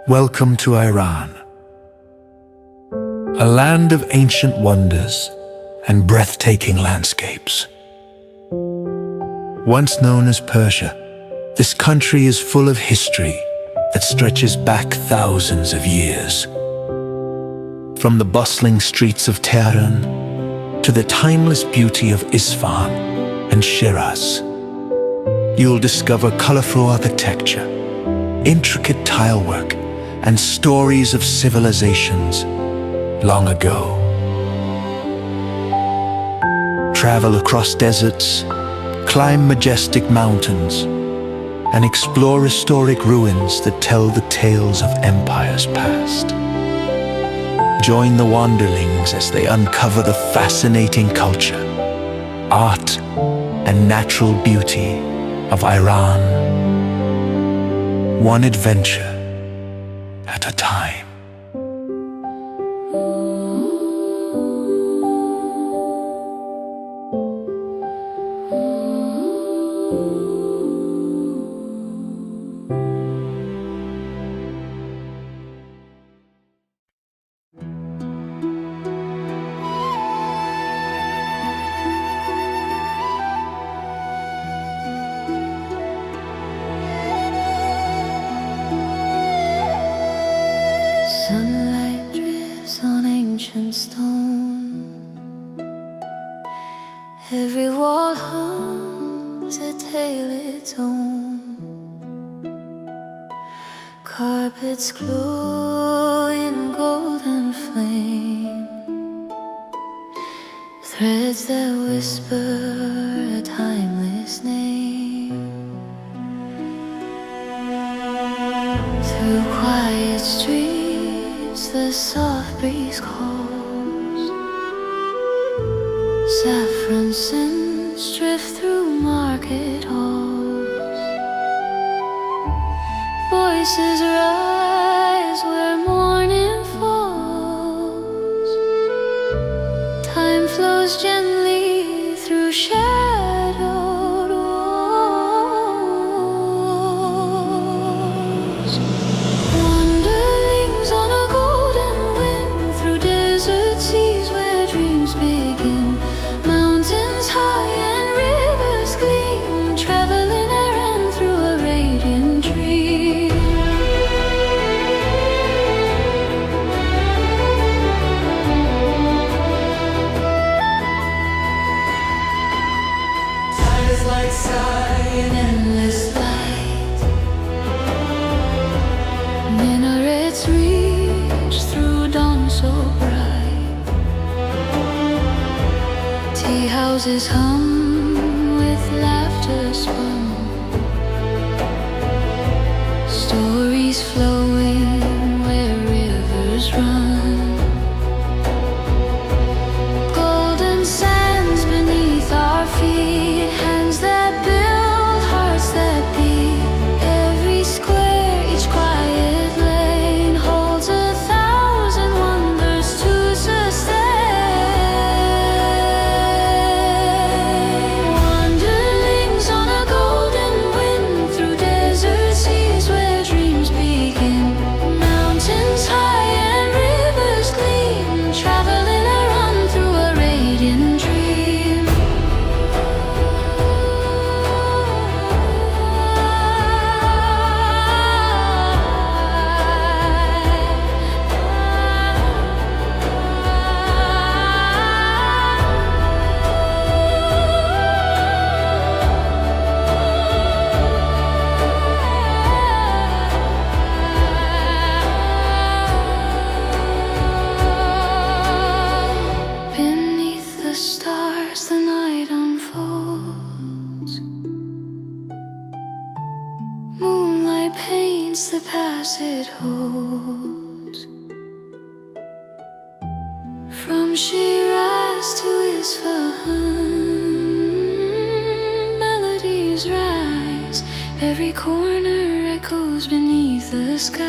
Welcome to Iran, a land of ancient wonders and breathtaking landscapes. Once known as Persia, this country is full of history that stretches back thousands of years. From the bustling streets of Tehran to the timeless beauty of Isfahan and Shiraz, you'll discover colorful architecture, intricate tilework, and stories of civilizations long ago. Travel across deserts, climb majestic mountains, and explore historic ruins that tell the tales of empires past. Join the wanderlings as they uncover the fascinating culture, art, and natural beauty of Iran, one adventure at a time. Sunlight drifts on ancient stone. Every wall hums a tale its own. Carpets glow in golden flame, threads that whisper a timeless name. Through quiet streets the soft breeze calls. Saffron scents drift through market halls. Voices rise where morning falls. Time flows gently through shadowed walls. Wanderlings on a golden wind through desert seas where dreams begin. Mountains high and rivers gleam, traveling errand through a radiant dream. Ties like sky in endless light. Minarets reach through dawn so bright. Tea houses hum with laughter spun. Stories flowing where rivers run. Golden sands beneath our feet, hands that build, hearts that beat. Every square, each quiet lane holds 1,000 wonders to sustain. Wanderlings on a golden wind through desert seas where dreams begin. Mountains high and rivers gleam, traveling around through a radiant dream. Beneath the stars the night unfolds. Moonlight paints the past it holds. From Shiraz to Isfahan, melodies rise. Every corner echoes beneath the sky.